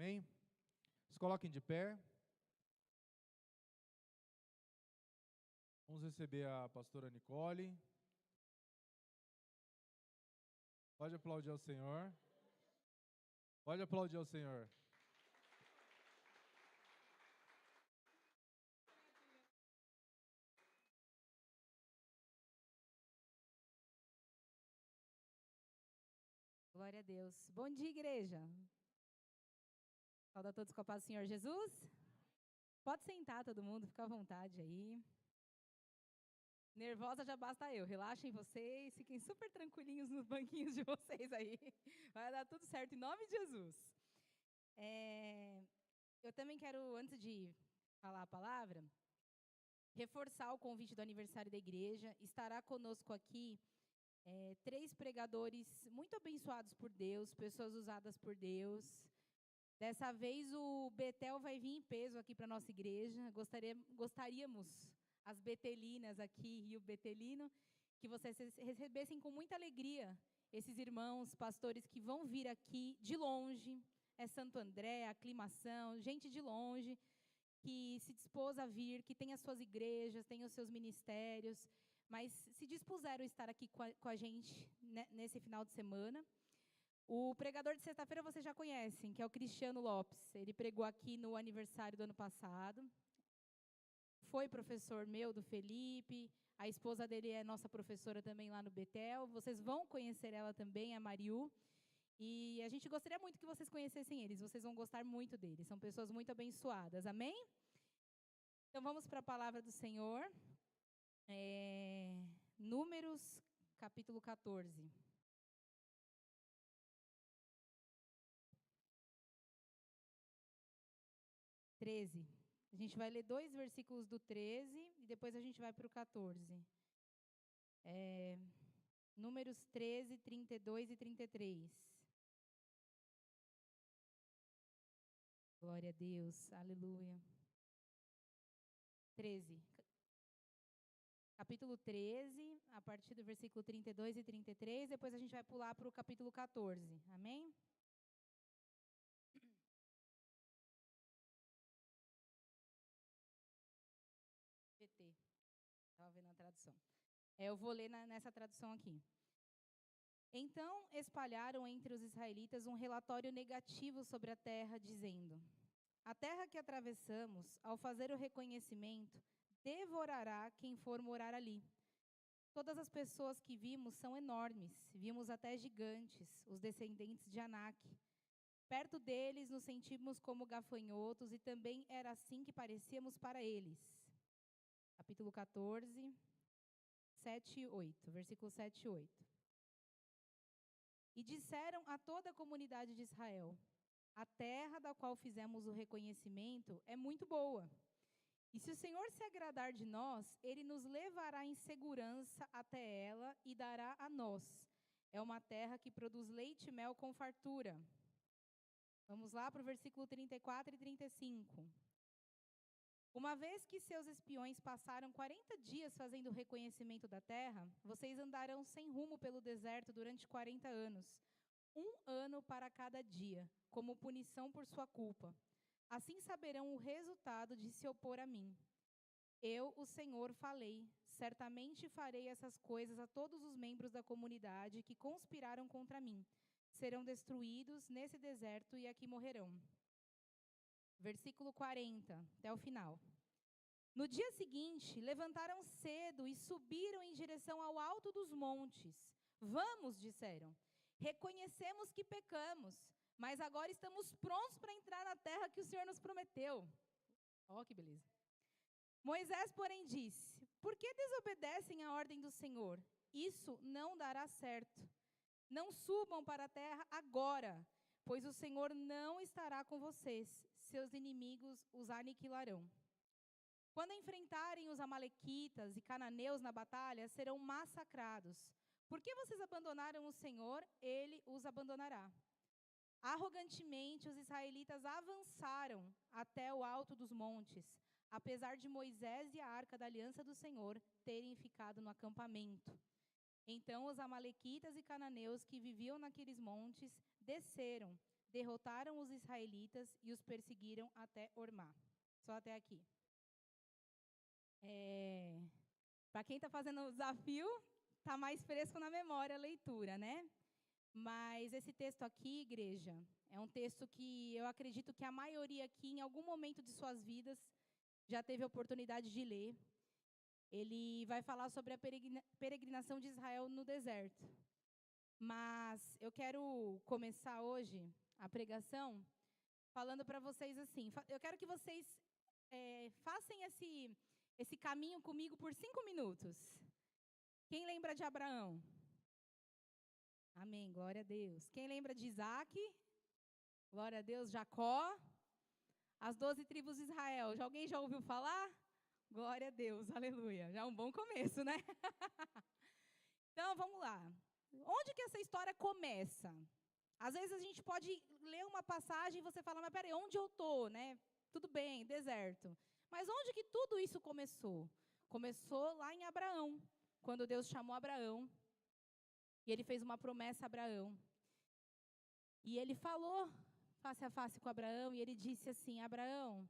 Amém? Se coloquem de pé. Vamos receber a pastora Nicole. Pode aplaudir ao Senhor. Pode aplaudir ao Senhor. Glória a Deus. Bom dia, igreja. Saúde a todos com a paz do Senhor Jesus. Pode sentar todo mundo, fica à vontade aí. Nervosa já basta eu. Relaxem vocês, fiquem super tranquilinhos nos banquinhos de vocês aí. Vai dar tudo certo em nome de Jesus. Eu também quero, antes de falar a palavra, reforçar o convite do aniversário da igreja. Estará conosco aqui 3 pregadores muito abençoados por Deus, pessoas usadas por Deus. Dessa vez o Betel vai vir em peso aqui para a nossa igreja. Gostaríamos, as betelinas aqui e o betelino, que vocês recebessem com muita alegria esses irmãos, pastores que vão vir aqui de longe. É Santo André, Aclimação, gente de longe, que se dispôs a vir, que tem as suas igrejas, tem os seus ministérios, mas se dispuseram a estar aqui com a gente, né, nesse final de semana. O pregador de sexta-feira vocês já conhecem, que é o Cristiano Lopes. Ele pregou aqui no aniversário do ano passado. Foi professor meu, do Felipe. A esposa dele é nossa professora também lá no Betel. Vocês vão conhecer ela também, a Mariu. E a gente gostaria muito que vocês conhecessem eles. Vocês vão gostar muito deles. São pessoas muito abençoadas. Amém? Então vamos para a palavra do Senhor. Números, capítulo 14. 13. A gente vai ler 2 versículos do 13 e depois a gente vai para o 14. Números 13, 32 e 33. Glória a Deus, aleluia. 13. Capítulo 13, a partir do versículo 32 e 33, depois a gente vai pular para o capítulo 14. Amém? GT. Estava vendo a tradução. Eu vou ler nessa tradução aqui. Então espalharam entre os israelitas um relatório negativo sobre a terra, dizendo: a terra que atravessamos, ao fazer o reconhecimento, devorará quem for morar ali. Todas as pessoas que vimos são enormes, vimos até gigantes, os descendentes de Anak. Perto deles nos sentimos como gafanhotos e também era assim que parecíamos para eles. Capítulo 14, 7 e 8, versículo 7 e 8. E disseram a toda a comunidade de Israel: a terra da qual fizemos o reconhecimento é muito boa. E se o Senhor se agradar de nós, Ele nos levará em segurança até ela e dará a nós. É uma terra que produz leite e mel com fartura. Vamos lá para o versículo 34 e 35. Uma vez que seus espiões passaram 40 dias fazendo o reconhecimento da terra, vocês andarão sem rumo pelo deserto durante 40 anos, 1 ano para cada dia, como punição por sua culpa. Assim saberão o resultado de se opor a mim. Eu, o Senhor, falei, certamente farei essas coisas a todos os membros da comunidade que conspiraram contra mim. Serão destruídos nesse deserto e aqui morrerão. Versículo 40, até o final. No dia seguinte, levantaram cedo e subiram em direção ao alto dos montes. Vamos, disseram, reconhecemos que pecamos, mas agora estamos prontos para entrar na terra que o Senhor nos prometeu. Ó, que beleza. Moisés, porém, disse: por que desobedecem a ordem do Senhor? Isso não dará certo. Não subam para a terra agora, pois o Senhor não estará com vocês. Seus inimigos os aniquilarão. Quando enfrentarem os amalequitas e cananeus na batalha, serão massacrados. Por que vocês abandonaram o Senhor? Ele os abandonará. Arrogantemente, os israelitas avançaram até o alto dos montes, apesar de Moisés e a arca da aliança do Senhor terem ficado no acampamento. Então os amalequitas e cananeus que viviam naqueles montes desceram, derrotaram os israelitas e os perseguiram até Ormá. Só até aqui. Para quem está fazendo o desafio, está mais fresco na memória a leitura, né? Mas esse texto aqui, igreja, é um texto que eu acredito que a maioria aqui, em algum momento de suas vidas, já teve a oportunidade de ler. Ele vai falar sobre a peregrinação de Israel no deserto. Mas eu quero começar hoje a pregação falando para vocês assim. Eu quero que vocês façam esse caminho comigo por 5 minutos. Quem lembra de Abraão? Amém, glória a Deus. Quem lembra de Isaac? Glória a Deus. Jacó? As 12 tribos de Israel. Alguém já ouviu falar? Glória a Deus, aleluia. Já é um bom começo, né? Então, vamos lá. Onde que essa história começa? Às vezes a gente pode ler uma passagem e você fala, mas peraí, onde eu estou, né? Tudo bem, deserto. Mas onde que tudo isso começou? Começou lá em Abraão, quando Deus chamou Abraão. E ele fez uma promessa a Abraão. E ele falou face a face com Abraão, e ele disse assim, Abraão,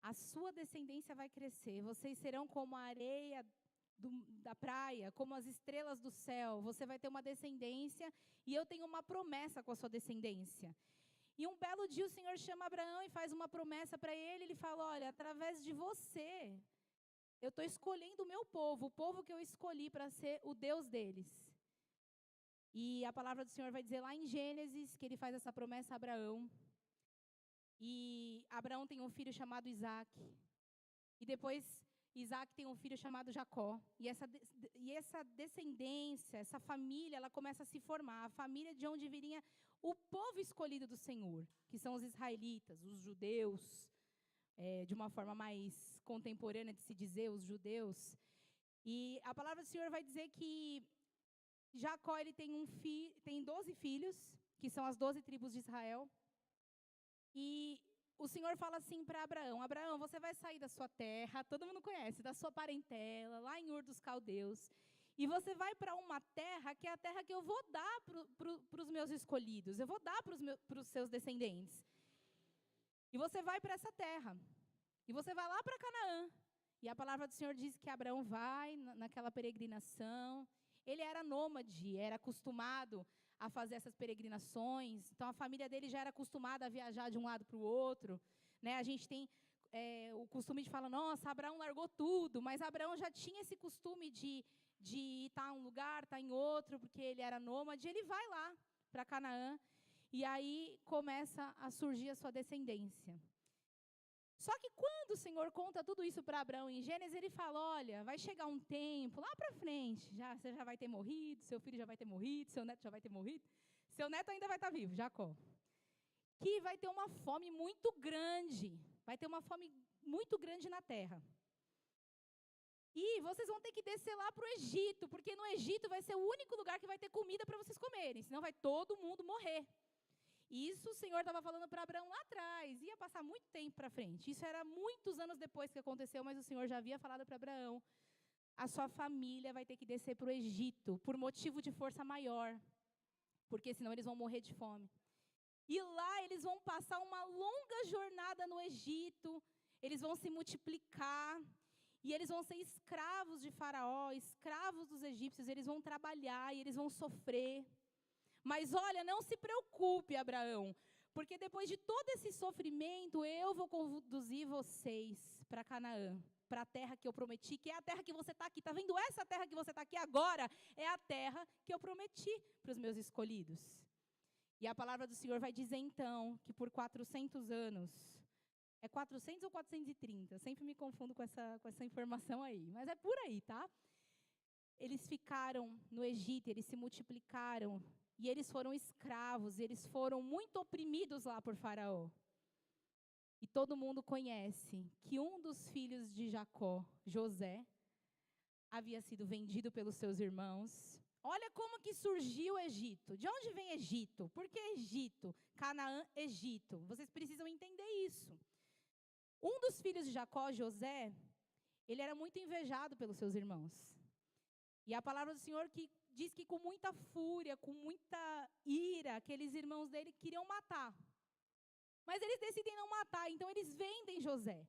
a sua descendência vai crescer, vocês serão como a areia da praia, como as estrelas do céu, você vai ter uma descendência, e eu tenho uma promessa com a sua descendência. E um belo dia o Senhor chama Abraão e faz uma promessa para ele, ele fala, olha, através de você, eu estou escolhendo o meu povo, o povo que eu escolhi para ser o Deus deles. E a palavra do Senhor vai dizer lá em Gênesis, que ele faz essa promessa a Abraão. E Abraão tem um filho chamado Isaac. E depois Isaac tem um filho chamado Jacó. E essa descendência, essa família, ela começa a se formar. A família de onde viria o povo escolhido do Senhor, que são os israelitas, os judeus, de uma forma mais contemporânea de se dizer, os judeus. E a palavra do Senhor vai dizer que Jacó ele tem 12 filhos, que são as 12 tribos de Israel. E o Senhor fala assim para Abraão, Abraão, você vai sair da sua terra, todo mundo conhece, da sua parentela, lá em Ur dos Caldeus, e você vai para uma terra que é a terra que eu vou dar para os meus escolhidos, eu vou dar para os seus descendentes. E você vai para essa terra, e você vai lá para Canaã. E a palavra do Senhor diz que Abraão vai naquela peregrinação. Ele era nômade, era acostumado a fazer essas peregrinações. Então, a família dele já era acostumada a viajar de um lado para o outro. Né? A gente tem o costume de falar, nossa, Abraão largou tudo. Mas Abraão já tinha esse costume de estar em um lugar, estar em outro, porque ele era nômade. Ele vai lá para Canaã. E aí começa a surgir a sua descendência. Só que quando o Senhor conta tudo isso para Abraão em Gênesis, ele fala, olha, vai chegar um tempo, lá para frente, você já vai ter morrido, seu filho já vai ter morrido, seu neto já vai ter morrido, seu neto ainda vai estar vivo, Jacó, que vai ter uma fome muito grande, vai ter uma fome muito grande na terra. E vocês vão ter que descer lá para o Egito, porque no Egito vai ser o único lugar que vai ter comida para vocês comerem, senão vai todo mundo morrer. Isso o Senhor estava falando para Abraão lá atrás, ia passar muito tempo para frente. Isso era muitos anos depois que aconteceu, mas o Senhor já havia falado para Abraão. A sua família vai ter que descer para o Egito, por motivo de força maior, porque senão eles vão morrer de fome. E lá eles vão passar uma longa jornada no Egito, eles vão se multiplicar, e eles vão ser escravos de Faraó, escravos dos egípcios, eles vão trabalhar e eles vão sofrer. Mas olha, não se preocupe, Abraão, porque depois de todo esse sofrimento, eu vou conduzir vocês para Canaã, para a terra que eu prometi, que é a terra que você está aqui. Está vendo essa terra que você está aqui agora? É a terra que eu prometi para os meus escolhidos. E a palavra do Senhor vai dizer então, que por 400 anos, é 400 ou 430? Eu sempre me confundo com essa informação aí, mas é por aí, tá? Eles ficaram no Egito, eles se multiplicaram, e eles foram escravos, eles foram muito oprimidos lá por Faraó. E todo mundo conhece que um dos filhos de Jacó, José, havia sido vendido pelos seus irmãos. Olha como que surgiu o Egito. De onde vem Egito? Por que Egito? Canaã, Egito. Vocês precisam entender isso. Um dos filhos de Jacó, José, ele era muito invejado pelos seus irmãos. E a palavra do Senhor que diz que com muita fúria, com muita ira, aqueles irmãos dele queriam matar. Mas eles decidem não matar, então eles vendem José.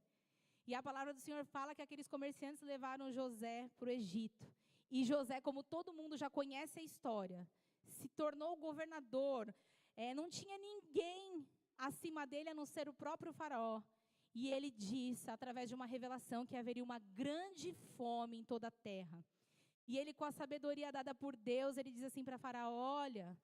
E a palavra do Senhor fala que aqueles comerciantes levaram José para o Egito. E José, como todo mundo já conhece a história, se tornou governador. Não tinha ninguém acima dele, a não ser o próprio faraó. E ele disse, através de uma revelação, que haveria uma grande fome em toda a terra. E ele, com a sabedoria dada por Deus, ele diz assim para faraó, olha,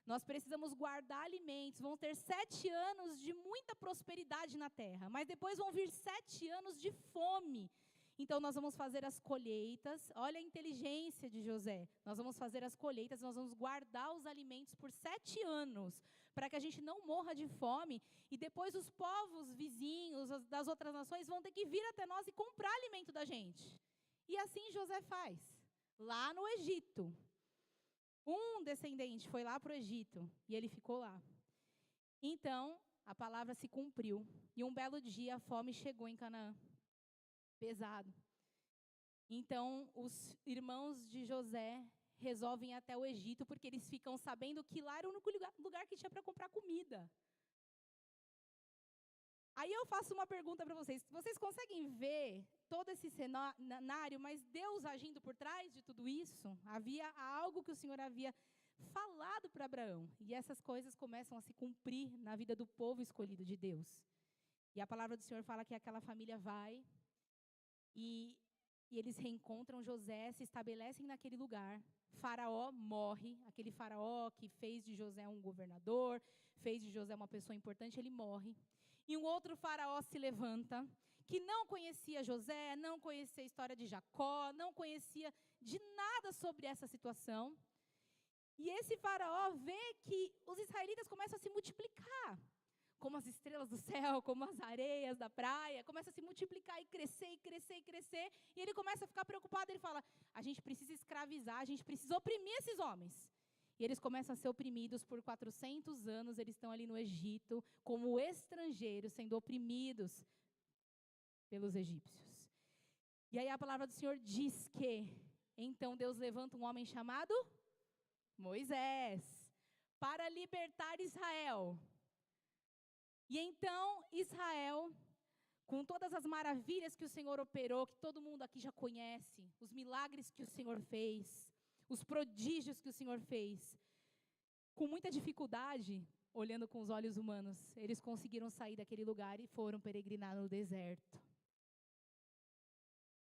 nós precisamos guardar alimentos, vão ter 7 anos de muita prosperidade na terra, mas depois vão vir 7 anos de fome. Então, nós vamos fazer as colheitas, olha a inteligência de José, nós vamos fazer as colheitas, nós vamos guardar os alimentos por 7 anos, para que a gente não morra de fome, e depois os povos vizinhos das outras nações vão ter que vir até nós e comprar alimento da gente. E assim José faz, lá no Egito. Um descendente foi lá para o Egito, e ele ficou lá. Então, a palavra se cumpriu, e um belo dia a fome chegou em Canaã. Pesado. Então, os irmãos de José resolvem ir até o Egito, porque eles ficam sabendo que lá era o único lugar que tinha para comprar comida. Aí eu faço uma pergunta para vocês. Vocês conseguem ver todo esse cenário, mas Deus agindo por trás de tudo isso? Havia algo que o Senhor havia falado para Abraão. E essas coisas começam a se cumprir na vida do povo escolhido de Deus. E a palavra do Senhor fala que aquela família vai e eles reencontram José, se estabelecem naquele lugar. Faraó morre, aquele faraó que fez de José um governador, fez de José uma pessoa importante, ele morre. E um outro faraó se levanta, que não conhecia José, não conhecia a história de Jacó, não conhecia de nada sobre essa situação. E esse faraó vê que os israelitas começam a se multiplicar, como as estrelas do céu, como as areias da praia, começa a se multiplicar e crescer, e crescer, e crescer, e ele começa a ficar preocupado, ele fala, a gente precisa escravizar, a gente precisa oprimir esses homens. E eles começam a ser oprimidos por 400 anos, eles estão ali no Egito, como estrangeiros, sendo oprimidos pelos egípcios. E aí a palavra do Senhor diz que, então Deus levanta um homem chamado Moisés, para libertar Israel. E então Israel, com todas as maravilhas que o Senhor operou, que todo mundo aqui já conhece, os milagres que o Senhor fez, os prodígios que o Senhor fez, com muita dificuldade, olhando com os olhos humanos, eles conseguiram sair daquele lugar e foram peregrinar no deserto.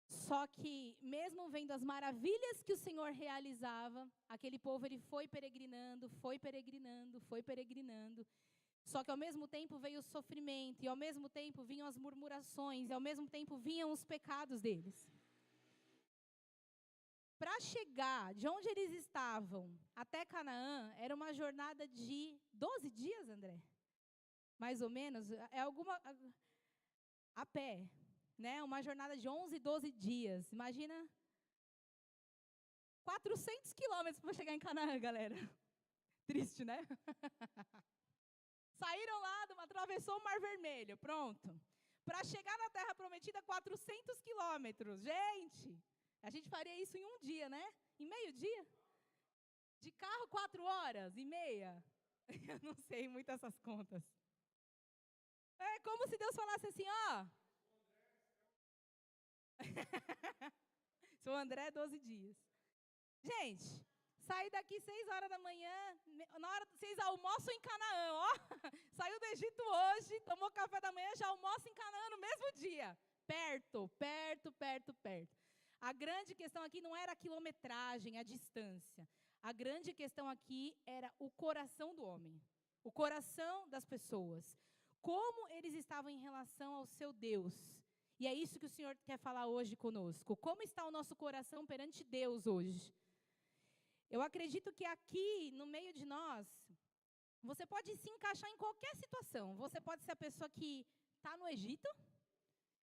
Só que, mesmo vendo as maravilhas que o Senhor realizava, aquele povo ele foi peregrinando, foi peregrinando, foi peregrinando. Só que ao mesmo tempo veio o sofrimento, e ao mesmo tempo vinham as murmurações, e ao mesmo tempo vinham os pecados deles. Para chegar de onde eles estavam até Canaã, era uma jornada de 12 dias, André? Mais ou menos, a pé, né? Uma jornada de 11, 12 dias. Imagina 400 quilômetros para chegar em Canaã, galera. Triste, né? Saíram lá, atravessou o Mar Vermelho, pronto. Para chegar na Terra Prometida, 400 quilômetros. Gente, a gente faria isso em um dia, né? Em meio dia? De carro, 4 horas e meia? Eu não sei muito essas contas. É como se Deus falasse assim, ó. Sou André, 12 dias. Gente, saí daqui 6 horas da manhã, na hora vocês almoçam em Canaã, ó. Saiu do Egito hoje, tomou café da manhã, já almoça em Canaã no mesmo dia. Perto, perto, perto, perto. A grande questão aqui não era a quilometragem, a distância. A grande questão aqui era o coração do homem, o coração das pessoas. Como eles estavam em relação ao seu Deus. E é isso que o Senhor quer falar hoje conosco. Como está o nosso coração perante Deus hoje? Eu acredito que aqui, no meio de nós, você pode se encaixar em qualquer situação. Você pode ser a pessoa que está no Egito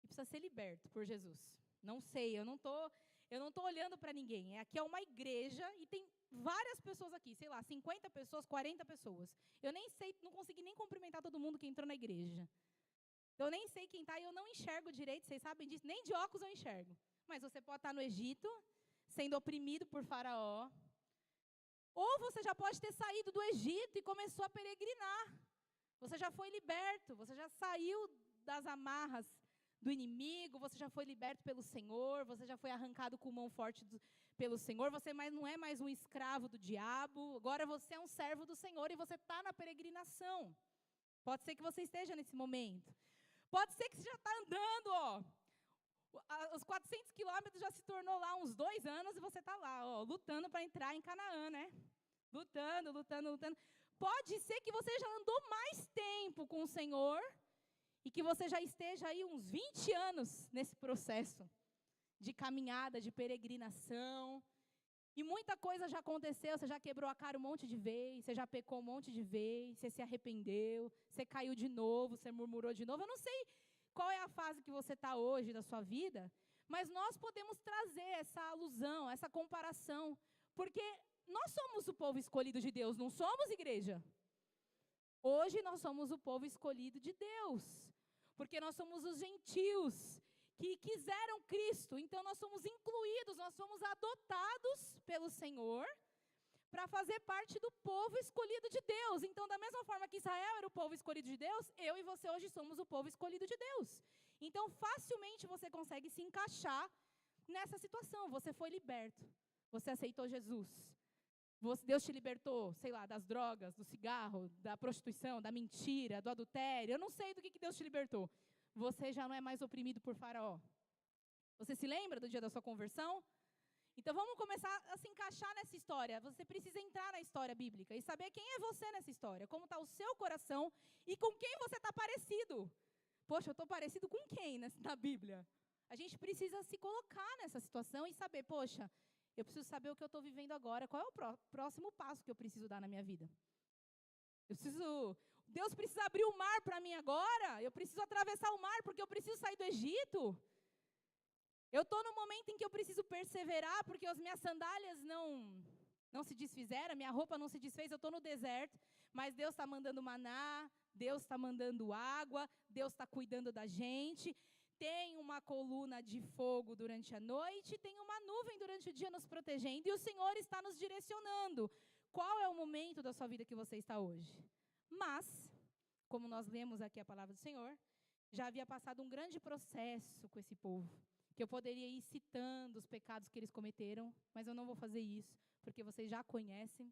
e precisa ser liberto por Jesus. Não sei, eu não tô olhando para ninguém. Aqui é uma igreja e tem várias pessoas aqui, sei lá, 50 pessoas, 40 pessoas. Eu nem sei, não consegui nem cumprimentar todo mundo que entrou na igreja. Eu nem sei quem está e eu não enxergo direito, vocês sabem disso, nem de óculos eu enxergo. Mas você pode estar no Egito, sendo oprimido por Faraó, Ou você já pode ter saído do Egito e começou a peregrinar. Você já foi liberto, você já saiu das amarras do inimigo, você já foi liberto pelo Senhor, você já foi arrancado com mão forte pelo Senhor, você não é mais um escravo do diabo, agora você é um servo do Senhor e você está na peregrinação. Pode ser que você esteja nesse momento. Pode ser que você já está andando, os 400 quilômetros já se tornou lá uns 2 anos e você está lá, lutando para entrar em Canaã, né? Lutando. Pode ser que você já andou mais tempo com o Senhor e que você já esteja aí uns 20 anos nesse processo de caminhada, de peregrinação. E muita coisa já aconteceu, você já quebrou a cara um monte de vez, você já pecou um monte de vez, você se arrependeu, você caiu de novo, você murmurou de novo. Eu não sei qual é a fase que você está hoje da sua vida, mas nós podemos trazer essa alusão, essa comparação, porque nós somos o povo escolhido de Deus, não somos, igreja? Hoje nós somos o povo escolhido de Deus, porque nós somos os gentios que quiseram Cristo, então nós somos incluídos, nós somos adotados pelo Senhor para fazer parte do povo escolhido de Deus. Então, da mesma forma que Israel era o povo escolhido de Deus, eu e você hoje somos o povo escolhido de Deus. Então, facilmente você consegue se encaixar nessa situação. Você foi liberto, você aceitou Jesus. Deus te libertou, sei lá, das drogas, do cigarro, da prostituição, da mentira, do adultério. Eu não sei do que Deus te libertou. Você já não é mais oprimido por Faraó. Você se lembra do dia da sua conversão? Então vamos começar a se encaixar nessa história. Você precisa entrar na história bíblica e saber quem é você nessa história, como está o seu coração e com quem você está parecido. Poxa, eu estou parecido com quem na Bíblia? A gente precisa se colocar nessa situação e saber, poxa, eu preciso saber o que eu estou vivendo agora, qual é o próximo passo que eu preciso dar na minha vida. Deus precisa abrir o mar para mim agora, eu preciso atravessar o mar porque eu preciso sair do Egito. Eu estou no momento em que eu preciso perseverar, porque as minhas sandálias não se desfizeram, minha roupa não se desfez, eu estou no deserto, mas Deus está mandando maná, Deus está mandando água, Deus está cuidando da gente. Tem uma coluna de fogo durante a noite, tem uma nuvem durante o dia nos protegendo, e o Senhor está nos direcionando. Qual é o momento da sua vida que você está hoje? Mas, como nós lemos aqui a palavra do Senhor, já havia passado um grande processo com esse povo, que eu poderia ir citando os pecados que eles cometeram, mas eu não vou fazer isso, porque vocês já conhecem.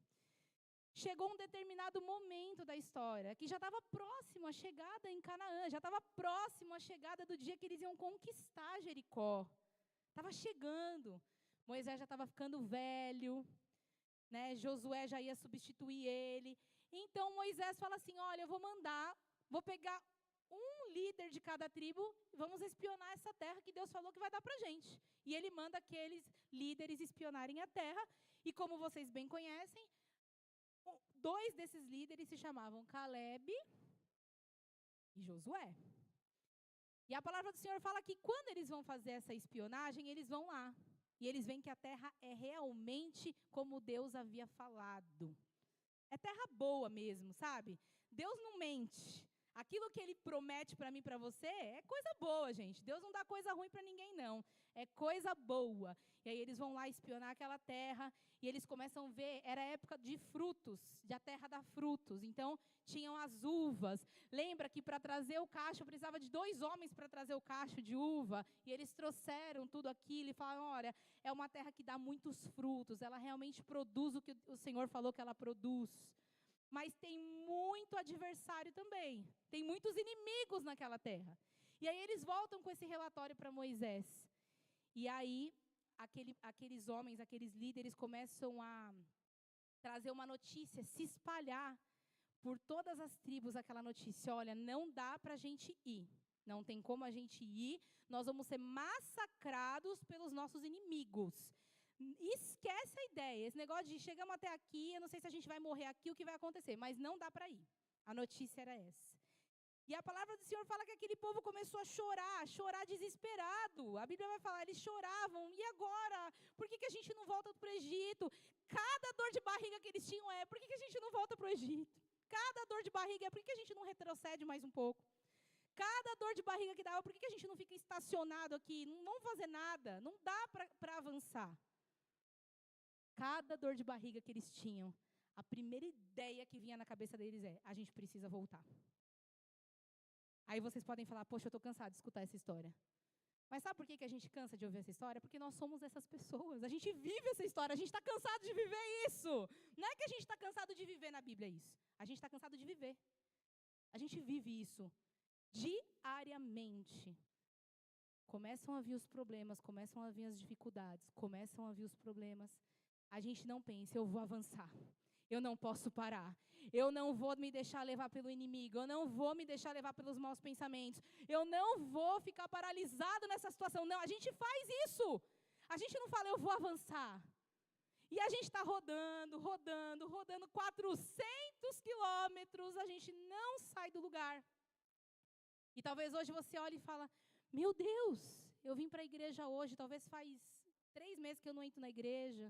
Chegou um determinado momento da história, que já estava próximo à chegada em Canaã, já estava próximo à chegada do dia que eles iam conquistar Jericó. Estava chegando, Moisés já estava ficando velho, né? Josué já ia substituir ele. Então Moisés fala assim, olha, eu vou pegar um líder de cada tribo, vamos espionar essa terra que Deus falou que vai dar para a gente. E ele manda aqueles líderes espionarem a terra, e como vocês bem conhecem, 2 desses líderes se chamavam Caleb e Josué. E a palavra do Senhor fala que quando eles vão fazer essa espionagem, eles vão lá. E eles veem que a terra é realmente como Deus havia falado. É terra boa mesmo, sabe? Deus não mente. Aquilo que Ele promete para mim e para você é coisa boa, gente. Deus não dá coisa ruim para ninguém, não. É coisa boa. E aí eles vão lá espionar aquela terra e eles começam a ver, era a época de frutos, de a terra dar frutos. Então, tinham as uvas. Lembra que para trazer o cacho, precisava de 2 homens para trazer o cacho de uva. E eles trouxeram tudo aquilo e falaram, olha, é uma terra que dá muitos frutos. Ela realmente produz o que o Senhor falou que ela produz. Mas tem muito adversário também. Tem muitos inimigos naquela terra. E aí eles voltam com esse relatório para Moisés. E aí, aqueles homens, aqueles líderes começam a trazer uma notícia, se espalhar por todas as tribos aquela notícia. Olha, não dá para a gente ir. Não tem como a gente ir. Nós vamos ser massacrados pelos nossos inimigos. Esquece a ideia. Esse negócio de chegamos até aqui, eu não sei se a gente vai morrer aqui, o que vai acontecer. Mas não dá para ir. A notícia era essa. E a palavra do Senhor fala que aquele povo começou a chorar desesperado. A Bíblia vai falar, eles choravam. E agora? Por que a gente não volta para o Egito? Cada dor de barriga que eles tinham por que a gente não volta para o Egito? Cada dor de barriga por que a gente não retrocede mais um pouco? Cada dor de barriga que dava, por que a gente não fica estacionado aqui? Não vamos fazer nada, não dá para avançar. cada dor de barriga que eles tinham, a primeira ideia que vinha na cabeça deles é: a gente precisa voltar. Aí vocês podem falar: poxa, eu estou cansado de escutar essa história. Mas sabe por que a gente cansa de ouvir essa história? Porque nós somos essas pessoas. A gente vive essa história, a gente está cansado de viver isso. Não é que a gente está cansado de viver na Bíblia isso. A gente está cansado de viver. A gente vive isso diariamente. Começam a vir os problemas, começam a vir as dificuldades, começam a vir os problemas. A gente não pensa: eu vou avançar. Eu não posso parar. Eu não vou me deixar levar pelo inimigo. Eu não vou me deixar levar pelos maus pensamentos. Eu não vou ficar paralisado nessa situação. Não, a gente faz isso. A gente não fala: eu vou avançar. E a gente está rodando 400 quilômetros. A gente não sai do lugar. E talvez hoje você olhe e fala: meu Deus, eu vim para a igreja hoje. Talvez faz 3 meses que eu não entro na igreja.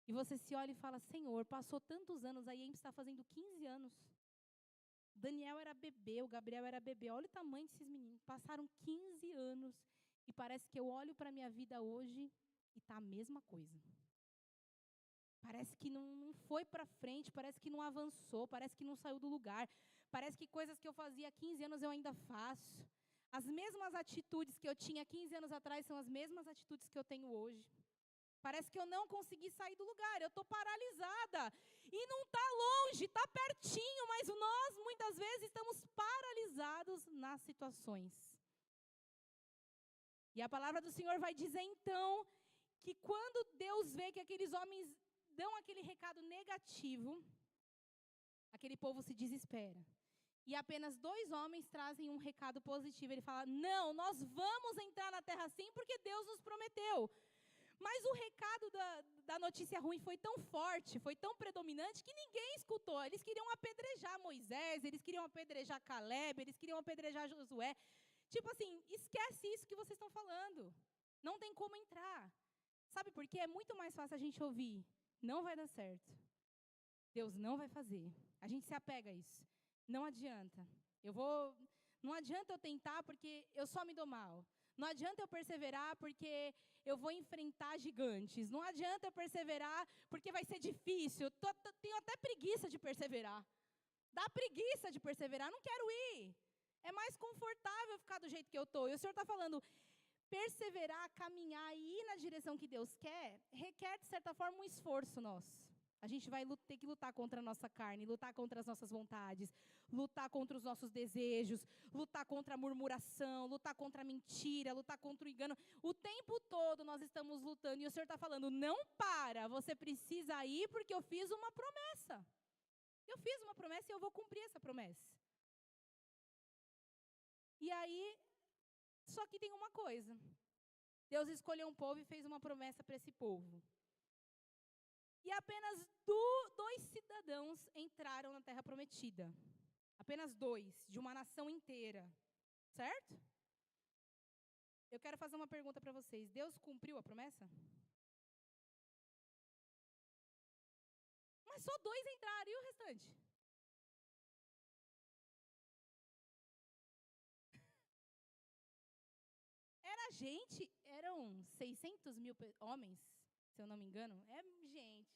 E você se olha e fala: Senhor, passou tantos anos, a IEMP está fazendo 15 anos. Daniel era bebê, o Gabriel era bebê. Olha o tamanho desses meninos. Passaram 15 anos e parece que eu olho para a minha vida hoje e está a mesma coisa. Parece que não foi para frente, parece que não avançou, parece que não saiu do lugar. Parece que coisas que eu fazia há 15 anos eu ainda faço. As mesmas atitudes que eu tinha 15 anos atrás são as mesmas atitudes que eu tenho hoje. Parece que eu não consegui sair do lugar, eu estou paralisada. E não está longe, está pertinho, mas nós muitas vezes estamos paralisados nas situações. E a palavra do Senhor vai dizer então que quando Deus vê que aqueles homens dão aquele recado negativo, aquele povo se desespera. E apenas 2 homens trazem um recado positivo. Ele fala: não, nós vamos entrar na terra sim, porque Deus nos prometeu. Mas o recado da notícia ruim foi tão forte, foi tão predominante, que ninguém escutou. Eles queriam apedrejar Moisés, eles queriam apedrejar Caleb, eles queriam apedrejar Josué. Tipo assim, esquece isso que vocês estão falando. Não tem como entrar. Sabe por quê? É muito mais fácil a gente ouvir: não vai dar certo. Deus não vai fazer. A gente se apega a isso. Não adianta. Não adianta eu tentar porque eu só me dou mal. Não adianta eu perseverar porque eu vou enfrentar gigantes. Não adianta eu perseverar porque vai ser difícil. Tenho até preguiça de perseverar. Dá preguiça de perseverar. Não quero ir. É mais confortável ficar do jeito que eu estou. E o Senhor está falando: perseverar, caminhar e ir na direção que Deus quer, requer, de certa forma, um esforço nosso. A gente vai ter que lutar contra a nossa carne, lutar contra as nossas vontades, lutar contra os nossos desejos, lutar contra a murmuração, lutar contra a mentira, lutar contra o engano. O tempo todo nós estamos lutando e o Senhor está falando: não para, você precisa ir porque eu fiz uma promessa. Eu fiz uma promessa e eu vou cumprir essa promessa. E aí, só que tem uma coisa. Deus escolheu um povo e fez uma promessa para esse povo. E apenas 2 cidadãos entraram na terra prometida. Apenas 2, de uma nação inteira. Certo? Eu quero fazer uma pergunta para vocês. Deus cumpriu a promessa? Mas só 2 entraram, e o restante? Eram 600 mil homens, se eu não me engano. Era gente.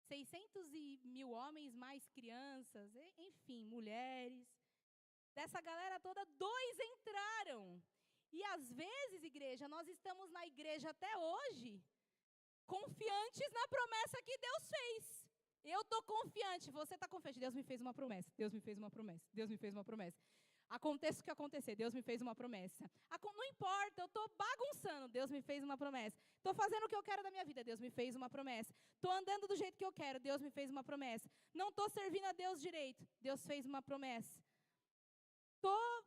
600 mil homens, mais crianças, enfim, mulheres. Dessa galera toda, 2 entraram. E às vezes, igreja, nós estamos na igreja até hoje, confiantes na promessa que Deus fez. Eu estou confiante, você está confiante. Deus me fez uma promessa, Deus me fez uma promessa, Deus me fez uma promessa. Aconteça o que acontecer, Deus me fez uma promessa. Não importa, eu estou bagunçando, Deus me fez uma promessa. Estou fazendo o que eu quero da minha vida, Deus me fez uma promessa. Estou andando do jeito que eu quero, Deus me fez uma promessa. Não estou servindo a Deus direito, Deus fez uma promessa. Estou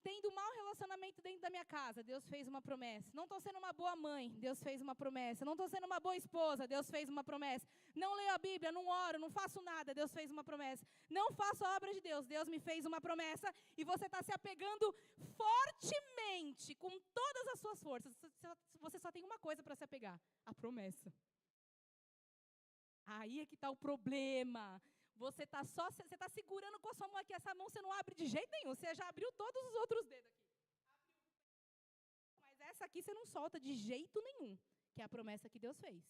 tendo mau relacionamento dentro da minha casa, Deus fez uma promessa. Não estou sendo uma boa mãe, Deus fez uma promessa. Não estou sendo uma boa esposa, Deus fez uma promessa. Não leio a Bíblia, não oro, não faço nada, Deus fez uma promessa. Não faço a obra de Deus, Deus me fez uma promessa. E você está se apegando fortemente, com todas as suas forças. Você só tem uma coisa para se apegar: a promessa. Aí é que está o problema. Você está segurando com a sua mão aqui, essa mão você não abre de jeito nenhum. Você já abriu todos os outros dedos aqui. Mas essa aqui você não solta de jeito nenhum, que é a promessa que Deus fez.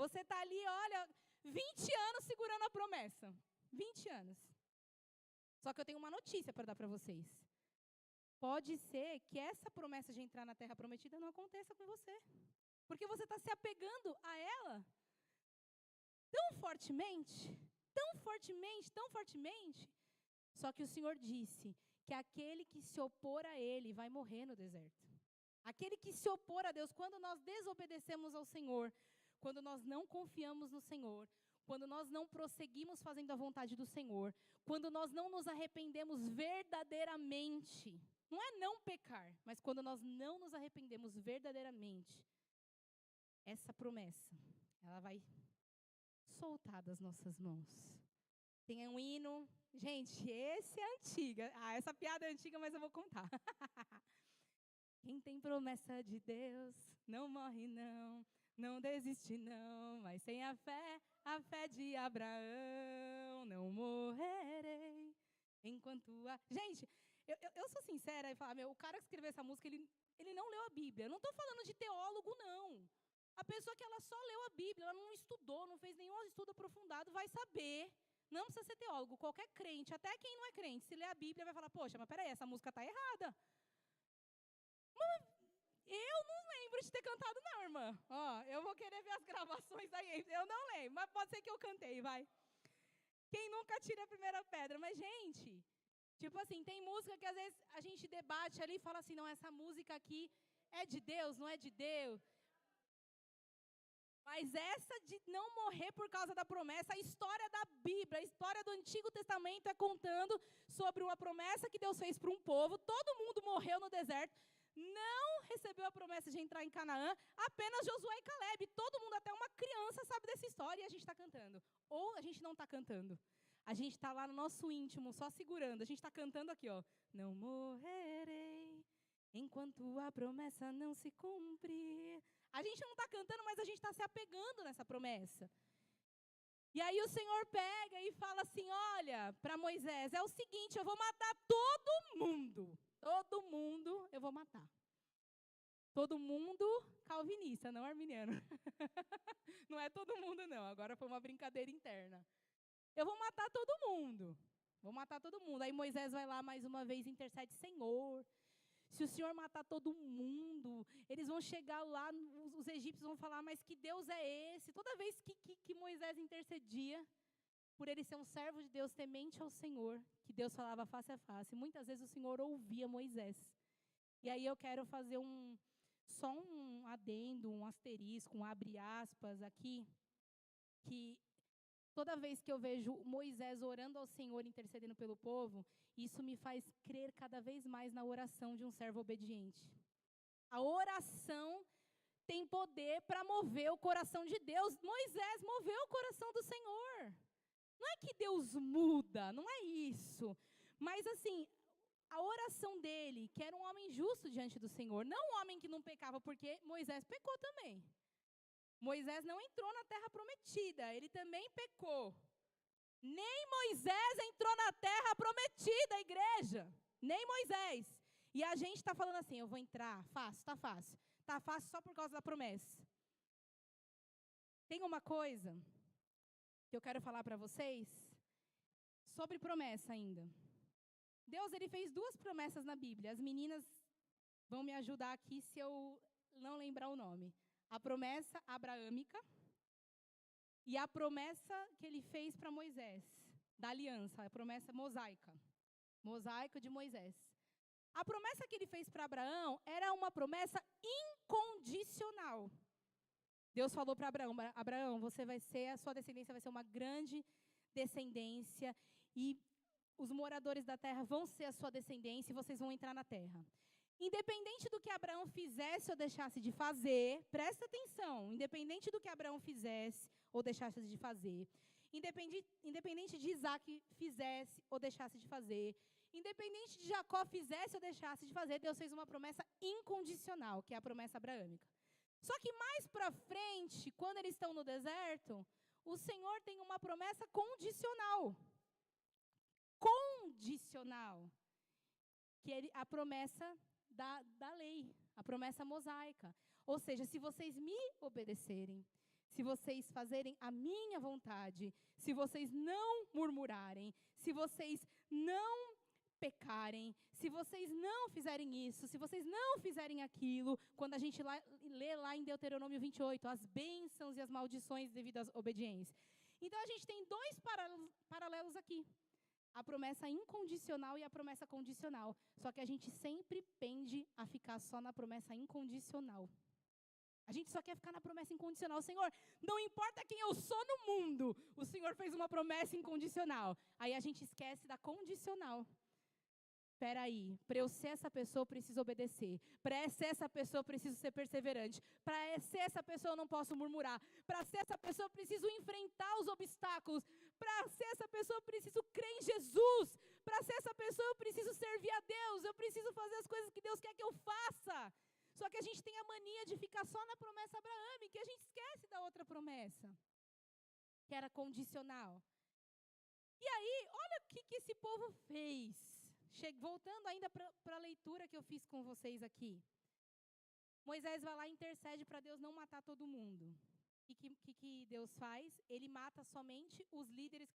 Você está ali, olha, 20 anos segurando a promessa. 20 anos. Só que eu tenho uma notícia para dar para vocês. Pode ser que essa promessa de entrar na terra prometida não aconteça com você. Porque você está se apegando a ela tão fortemente, tão fortemente, tão fortemente. Só que o Senhor disse que aquele que se opor a Ele vai morrer no deserto. Aquele que se opor a Deus, quando nós desobedecemos ao Senhor, quando nós não confiamos no Senhor, quando nós não prosseguimos fazendo a vontade do Senhor, quando nós não nos arrependemos verdadeiramente, não é não pecar, mas quando nós não nos arrependemos verdadeiramente, essa promessa, ela vai soltar das nossas mãos. Tem um hino, gente, esse é antiga. Essa piada é antiga, mas eu vou contar. Quem tem promessa de Deus, não morre não, não desiste não, mas sem a fé de Abraão, não morrerei enquanto a... Gente, eu sou sincera e falo, o cara que escreveu essa música, ele não leu a Bíblia. Eu não estou falando de teólogo, não. A pessoa que ela só leu a Bíblia, ela não estudou, não fez nenhum estudo aprofundado, vai saber. Não precisa ser teólogo, qualquer crente, até quem não é crente, se ler a Bíblia vai falar, poxa, mas peraí, essa música está errada. Eu não lembro de ter cantado não, irmã. Ó, eu vou querer ver as gravações aí, eu não lembro, mas pode ser que eu cantei, vai. Quem nunca tira a primeira pedra, mas gente, tipo assim, tem música que às vezes a gente debate ali e fala assim, não, essa música aqui é de Deus, não é de Deus. Mas essa de não morrer por causa da promessa, a história da Bíblia, a história do Antigo Testamento é contando sobre uma promessa que Deus fez para um povo, todo mundo morreu no deserto, não recebeu a promessa de entrar em Canaã, apenas Josué e Caleb, todo mundo, até uma criança sabe dessa história e a gente está cantando. Ou a gente não está cantando, a gente está lá no nosso íntimo, só segurando, a gente está cantando aqui, ó, não morrerei enquanto a promessa não se cumprir. A gente não está cantando, mas a gente está se apegando nessa promessa. E aí o Senhor pega e fala assim, olha, para Moisés, é o seguinte, eu vou matar todo mundo. Todo mundo eu vou matar. Todo mundo calvinista, não arminiano. Não é todo mundo não, agora foi uma brincadeira interna. Eu vou matar todo mundo. Vou matar todo mundo. Aí Moisés vai lá mais uma vez e intercede, Senhor, se o Senhor matar todo mundo, eles vão chegar lá, os egípcios vão falar, mas que Deus é esse? Toda vez que Moisés intercedia, por ele ser um servo de Deus, temente ao Senhor, que Deus falava face a face, muitas vezes o Senhor ouvia Moisés. E aí eu quero fazer só um adendo, um asterisco, um abre aspas aqui, que toda vez que eu vejo Moisés orando ao Senhor, intercedendo pelo povo, isso me faz crer cada vez mais na oração de um servo obediente. A oração tem poder para mover o coração de Deus. Moisés moveu o coração do Senhor. Não é que Deus muda, não é isso. Mas assim, a oração dele, que era um homem justo diante do Senhor, não um homem que não pecava, porque Moisés pecou também. Moisés não entrou na terra prometida, ele também pecou. Nem Moisés entrou na terra prometida, igreja. Nem Moisés. E a gente está falando assim, eu vou entrar, fácil, está fácil. Está fácil só por causa da promessa. Tem uma coisa que eu quero falar para vocês sobre promessa ainda. Deus, ele fez 2 promessas na Bíblia. As meninas vão me ajudar aqui se eu não lembrar o nome. A promessa abraâmica e a promessa que ele fez para Moisés, da aliança, a promessa mosaica. Mosaico de Moisés. A promessa que ele fez para Abraão era uma promessa incondicional. Deus falou para Abraão, Abraão, a sua descendência vai ser uma grande descendência e os moradores da terra vão ser a sua descendência e vocês vão entrar na terra. Independente do que Abraão fizesse ou deixasse de fazer, presta atenção, independente do que Abraão fizesse ou deixasse de fazer, independente de Isaac fizesse ou deixasse de fazer, independente de Jacó fizesse ou deixasse de fazer, Deus fez uma promessa incondicional, que é a promessa abraâmica. Só que mais para frente, quando eles estão no deserto, o Senhor tem uma promessa condicional. Condicional. Que é a promessa da lei, a promessa mosaica. Ou seja, se vocês me obedecerem, se vocês fazerem a minha vontade, se vocês não murmurarem, se vocês não pecarem, se vocês não fizerem isso, se vocês não fizerem aquilo, quando a gente lê lá em Deuteronômio 28, as bênçãos e as maldições devido à obediência. Então, a gente tem dois paralelos aqui. A promessa incondicional e a promessa condicional. Só que a gente sempre pende a ficar só na promessa incondicional. A gente só quer ficar na promessa incondicional. Senhor, não importa quem eu sou no mundo, o Senhor fez uma promessa incondicional. Aí a gente esquece da condicional. Espera aí, para eu ser essa pessoa, eu preciso obedecer. Para ser essa pessoa, eu preciso ser perseverante. Para ser essa pessoa, eu não posso murmurar. Para ser essa pessoa, eu preciso enfrentar os obstáculos. Para ser essa pessoa, eu preciso crer em Jesus. Para ser essa pessoa, eu preciso servir a Deus. Eu preciso fazer as coisas que Deus quer que eu faça. Só que a gente tem a mania de ficar só na promessa abraâmica, que a gente esquece da outra promessa, que era condicional. E aí, olha o que esse povo fez. Voltando ainda para a leitura que eu fiz com vocês aqui. Moisés vai lá e intercede para Deus não matar todo mundo. E o que Deus faz? Ele mata somente os líderes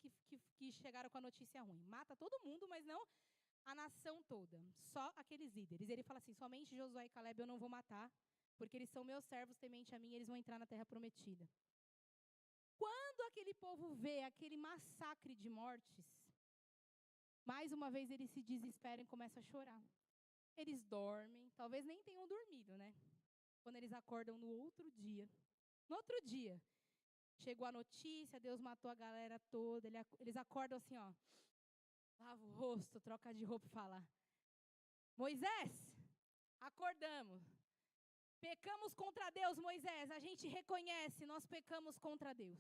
que chegaram com a notícia ruim. Mata todo mundo, mas não a nação toda. Só aqueles líderes. Ele fala assim, somente Josué e Caleb eu não vou matar, porque eles são meus servos, temente a mim, e eles vão entrar na terra prometida. Quando aquele povo vê aquele massacre de mortes, mais uma vez eles se desesperam e começam a chorar. Eles dormem, talvez nem tenham dormido, né? Quando eles acordam no outro dia. No outro dia, chegou a notícia, Deus matou a galera toda. Eles acordam assim, ó. Lava o rosto, troca de roupa e fala: Moisés, acordamos. Pecamos contra Deus, Moisés. A gente reconhece, nós pecamos contra Deus.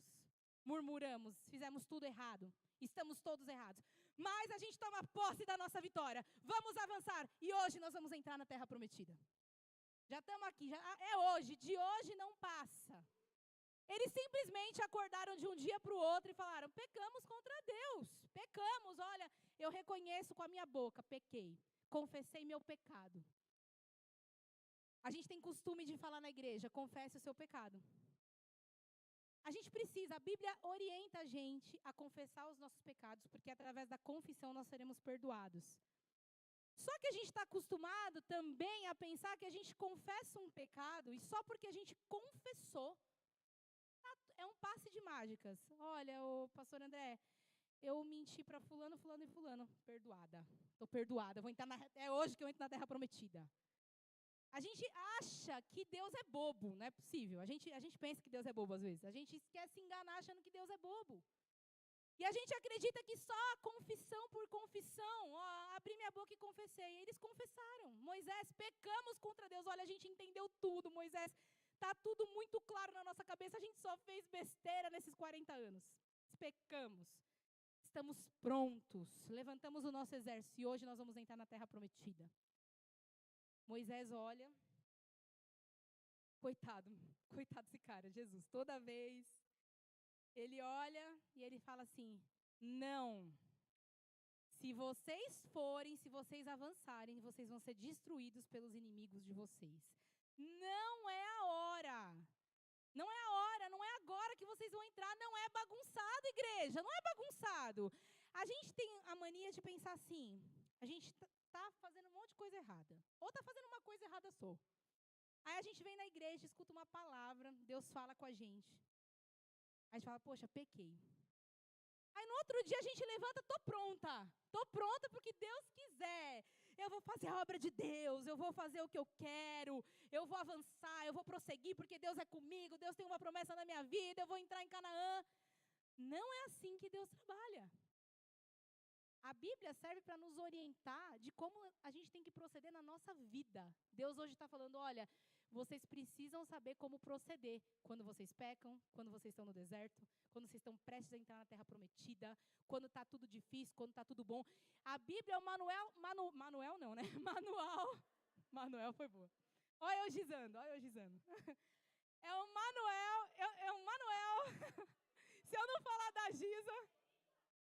Murmuramos, fizemos tudo errado. Estamos todos errados. Mas a gente toma posse da nossa vitória. Vamos avançar. E hoje nós vamos entrar na terra prometida. Já estamos aqui. É hoje. De hoje não passa. Eles simplesmente acordaram de um dia para o outro e falaram: pecamos contra Deus. Pecamos. Olha, eu reconheço com a minha boca. Pequei. Confessei meu pecado. A gente tem costume de falar na igreja: confesse o seu pecado. A gente precisa, a Bíblia orienta a gente a confessar os nossos pecados, porque através da confissão nós seremos perdoados. Só que a gente está acostumado também a pensar que a gente confessa um pecado e só porque a gente confessou, é um passe de mágicas. Olha, o pastor André, eu menti para fulano, fulano e fulano. Perdoada. Estou perdoada. É hoje que eu entro na terra prometida. A gente acha que Deus é bobo, não é possível. A gente pensa que Deus é bobo às vezes. A gente quer se enganar achando que Deus é bobo. E a gente acredita que só a confissão por confissão, abri minha boca e confessei. Eles confessaram. Moisés, pecamos contra Deus. Olha, a gente entendeu tudo, Moisés. Está tudo muito claro na nossa cabeça. A gente só fez besteira nesses 40 anos. Pecamos. Estamos prontos. Levantamos o nosso exército e hoje nós vamos entrar na terra prometida. Moisés olha, coitado desse cara, Jesus, toda vez, ele olha e ele fala assim: não, se vocês avançarem, vocês vão ser destruídos pelos inimigos de vocês. Não é a hora, não é agora que vocês vão entrar, não é bagunçado, igreja, não é bagunçado. A gente tem a mania de pensar assim, a gente está fazendo um monte de coisa errada. Ou está fazendo uma coisa errada só. Aí a gente vem na igreja, escuta uma palavra, Deus fala com a gente. Aí a gente fala, poxa, pequei. Aí no outro dia a gente levanta, tô pronta porque Deus quiser. Eu vou fazer a obra de Deus, eu vou fazer o que eu quero, eu vou avançar, eu vou prosseguir porque Deus é comigo, Deus tem uma promessa na minha vida, eu vou entrar em Canaã. Não é assim que Deus trabalha. A Bíblia serve para nos orientar de como a gente tem que proceder na nossa vida. Deus hoje está falando, olha, vocês precisam saber como proceder quando vocês pecam, quando vocês estão no deserto, quando vocês estão prestes a entrar na terra prometida, quando está tudo difícil, quando está tudo bom. A Bíblia é o manual foi boa. Olha eu gizando. É um manual. Se eu não falar da Giza...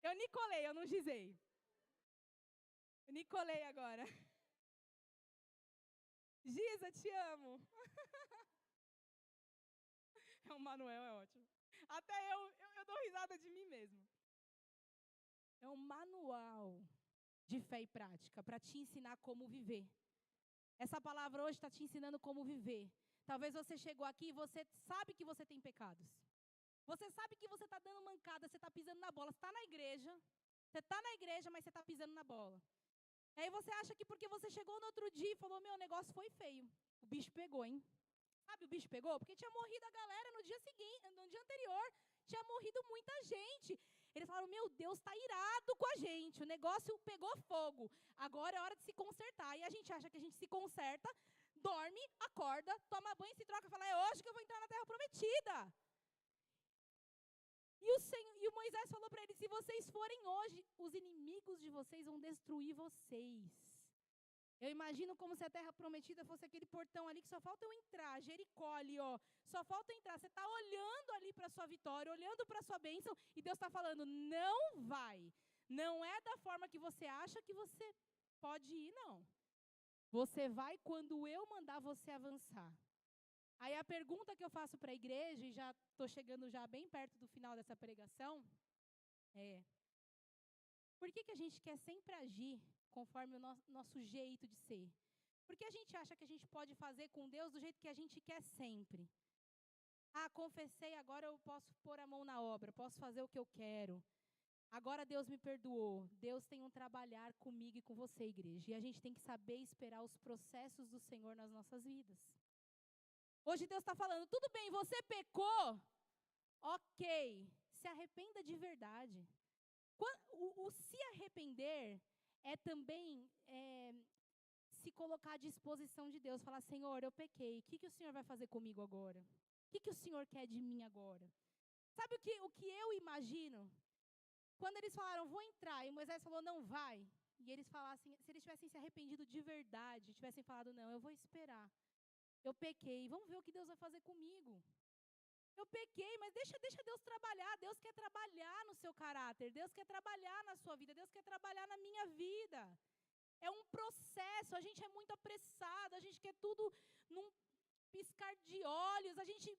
Eu Nicolei, eu não gizei. Eu Nicolei agora. Giza, te amo. O Manuel é ótimo. Até eu dou risada de mim mesmo. É um manual de fé e prática para te ensinar como viver. Essa palavra hoje está te ensinando como viver. Talvez você chegou aqui e você sabe que você tem pecados. Você sabe que você está dando mancada, você está pisando na bola. Você está na igreja, mas você está pisando na bola. E aí você acha que porque você chegou no outro dia e falou, meu, o negócio foi feio. O bicho pegou, hein? Sabe o bicho pegou? Porque tinha morrido a galera no dia seguinte, no dia anterior. Tinha morrido muita gente. Eles falaram, meu Deus, está irado com a gente. O negócio pegou fogo. Agora é hora de se consertar. E a gente acha que a gente se conserta, dorme, acorda, toma banho, se troca e fala, é hoje que eu vou entrar na Terra Prometida. E o Moisés falou para eles, se vocês forem hoje, os inimigos de vocês vão destruir vocês. Eu imagino como se a Terra Prometida fosse aquele portão ali que só falta eu entrar, Jericó ali, ó. Só falta eu entrar. Você está olhando ali para a sua vitória, olhando para a sua bênção, e Deus está falando, não vai. Não é da forma que você acha que você pode ir, não. Você vai quando eu mandar você avançar. Aí a pergunta que eu faço para a igreja, e já estou chegando já bem perto do final dessa pregação, é, por que a gente quer sempre agir conforme o nosso jeito de ser? Porque a gente acha que a gente pode fazer com Deus do jeito que a gente quer sempre. Ah, confessei, agora eu posso pôr a mão na obra, posso fazer o que eu quero. Agora Deus me perdoou. Deus tem um trabalhar comigo e com você, igreja. E a gente tem que saber esperar os processos do Senhor nas nossas vidas. Hoje Deus está falando, tudo bem, você pecou? Ok, se arrependa de verdade. O se arrepender é também se colocar à disposição de Deus. Falar, Senhor, eu pequei. O que o Senhor vai fazer comigo agora? O que o Senhor quer de mim agora? Sabe o que eu imagino? Quando eles falaram, vou entrar, e Moisés falou, não vai. E eles falassem, se eles tivessem se arrependido de verdade, tivessem falado, não, eu vou esperar. Eu pequei, vamos ver o que Deus vai fazer comigo. Eu pequei, mas deixa Deus trabalhar. Deus quer trabalhar no seu caráter. Deus quer trabalhar na sua vida. Deus quer trabalhar na minha vida. É um processo. A gente é muito apressado. A gente quer tudo num piscar de olhos. A gente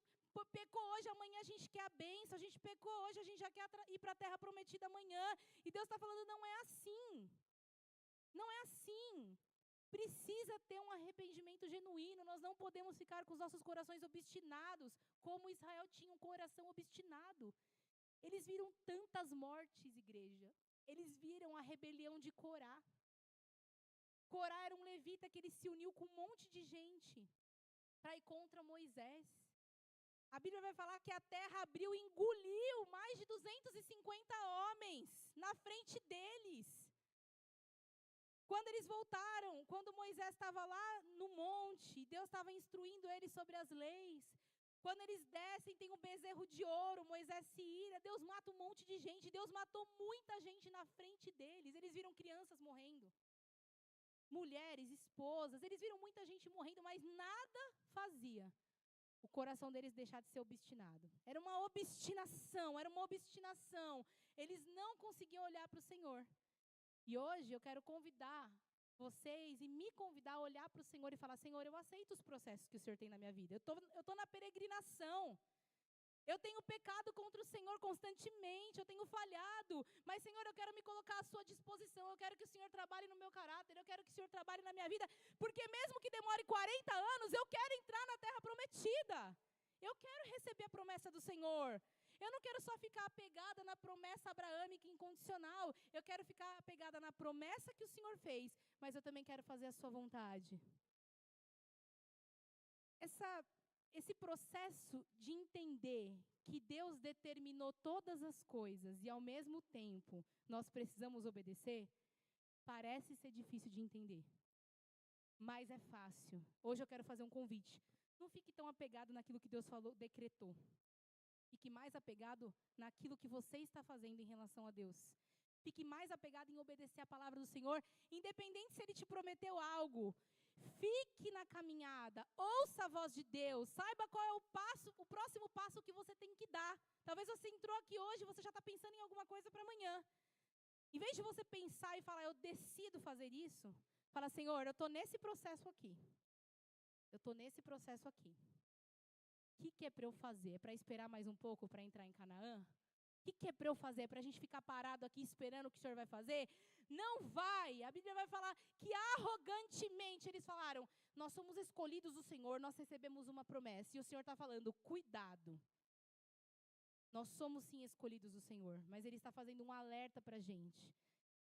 pecou hoje, amanhã a gente quer a bênção. A gente pecou hoje, a gente já quer ir para a Terra Prometida amanhã. E Deus está falando, não é assim. Não é assim. Precisa ter um arrependimento genuíno. Nós não podemos ficar com os nossos corações obstinados, como Israel tinha um coração obstinado. Eles viram tantas mortes, igreja. Eles viram a rebelião de Corá. Corá era um levita que ele se uniu com um monte de gente para ir contra Moisés. A Bíblia vai falar que a terra abriu e engoliu mais de 250 homens na frente deles. Quando eles voltaram, quando Moisés estava lá no monte, Deus estava instruindo eles sobre as leis. Quando eles descem, tem um bezerro de ouro, Moisés se ira, Deus mata um monte de gente. Deus matou muita gente na frente deles. Eles viram crianças morrendo, mulheres, esposas. Eles viram muita gente morrendo, mas nada fazia o coração deles deixar de ser obstinado. Era uma obstinação, era uma obstinação. Eles não conseguiam olhar para o Senhor. E hoje eu quero convidar vocês e me convidar a olhar para o Senhor e falar, Senhor, eu aceito os processos que o Senhor tem na minha vida. Eu tô na peregrinação. Eu tenho pecado contra o Senhor constantemente, eu tenho falhado. Mas, Senhor, eu quero me colocar à sua disposição. Eu quero que o Senhor trabalhe no meu caráter. Eu quero que o Senhor trabalhe na minha vida. Porque mesmo que demore 40 anos, eu quero entrar na Terra Prometida. Eu quero receber a promessa do Senhor. Eu não quero só ficar apegada na promessa abraâmica incondicional. Eu quero ficar apegada na promessa que o Senhor fez. Mas eu também quero fazer a sua vontade. Esse processo de entender que Deus determinou todas as coisas e, ao mesmo tempo, nós precisamos obedecer, parece ser difícil de entender. Mas é fácil. Hoje eu quero fazer um convite. Não fique tão apegado naquilo que Deus falou, decretou. Fique mais apegado naquilo que você está fazendo em relação a Deus. Fique mais apegado em obedecer a palavra do Senhor, independente se Ele te prometeu algo. Fique na caminhada, ouça a voz de Deus, saiba qual é o próximo passo que você tem que dar. Talvez você entrou aqui hoje e você já está pensando em alguma coisa para amanhã. Em vez de você pensar e falar, eu decido fazer isso, fala, Senhor, eu estou nesse processo aqui. eu estou nesse processo aqui. O que é para eu fazer? É para esperar mais um pouco para entrar em Canaã? O que é para eu fazer? Para a gente ficar parado aqui esperando o que o Senhor vai fazer? Não vai! A Bíblia vai falar que arrogantemente eles falaram, nós somos escolhidos do Senhor, nós recebemos uma promessa. E o Senhor está falando, cuidado. Nós somos sim escolhidos do Senhor, mas Ele está fazendo um alerta para a gente.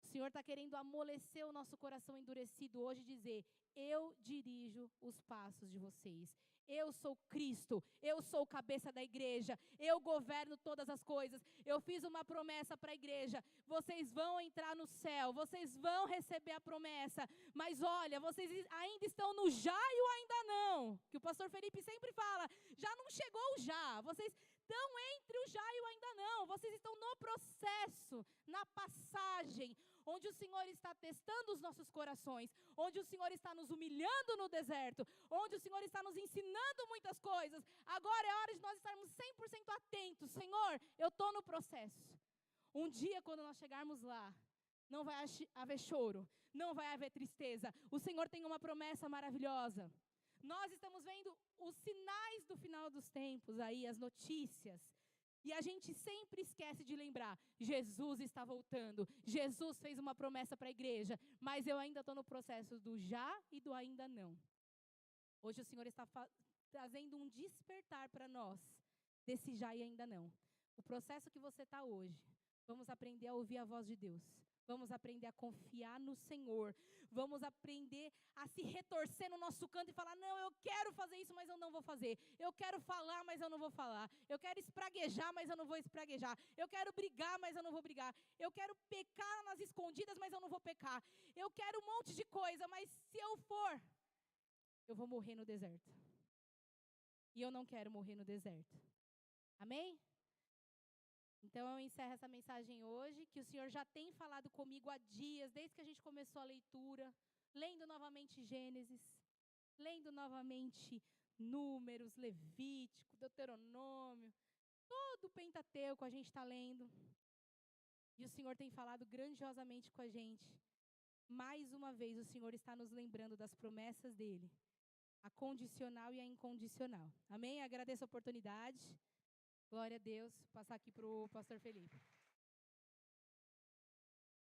O Senhor está querendo amolecer o nosso coração endurecido hoje e dizer, eu dirijo os passos de vocês. Eu sou Cristo, eu sou o cabeça da igreja, eu governo todas as coisas. Eu fiz uma promessa para a igreja, vocês vão entrar no céu, vocês vão receber a promessa. Mas olha, vocês ainda estão no já e o ainda não. Que o pastor Felipe sempre fala, já não chegou o já, vocês estão entre o já e o ainda não. Vocês estão no processo, na passagem, onde o Senhor está testando os nossos corações, onde o Senhor está nos humilhando no deserto, onde o Senhor está nos ensinando muitas coisas. Agora é hora de nós estarmos 100% atentos. Senhor, eu estou no processo. Um dia, quando nós chegarmos lá, não vai haver choro, não vai haver tristeza. O Senhor tem uma promessa maravilhosa. Nós estamos vendo os sinais do final dos tempos aí, as notícias. E a gente sempre esquece de lembrar, Jesus está voltando, Jesus fez uma promessa para a igreja, mas eu ainda estou no processo do já e do ainda não. Hoje o Senhor está trazendo um despertar para nós, desse já e ainda não. O processo que você está hoje, vamos aprender a ouvir a voz de Deus. Vamos aprender a confiar no Senhor. Vamos aprender a se retorcer no nosso canto e falar, não, eu quero fazer isso, mas eu não vou fazer. Eu quero falar, mas eu não vou falar. Eu quero espraguejar, mas eu não vou espraguejar. Eu quero brigar, mas eu não vou brigar. Eu quero pecar nas escondidas, mas eu não vou pecar. Eu quero um monte de coisa, mas se eu for, eu vou morrer no deserto. E eu não quero morrer no deserto. Amém? Então, eu encerro essa mensagem hoje, que o Senhor já tem falado comigo há dias, desde que a gente começou a leitura, lendo novamente Gênesis, lendo novamente Números, Levítico, Deuteronômio, todo o Pentateuco a gente está lendo. E o Senhor tem falado grandiosamente com a gente. Mais uma vez, o Senhor está nos lembrando das promessas dEle, a condicional e a incondicional. Amém? Agradeço a oportunidade. Glória a Deus. Passar aqui para o pastor Felipe.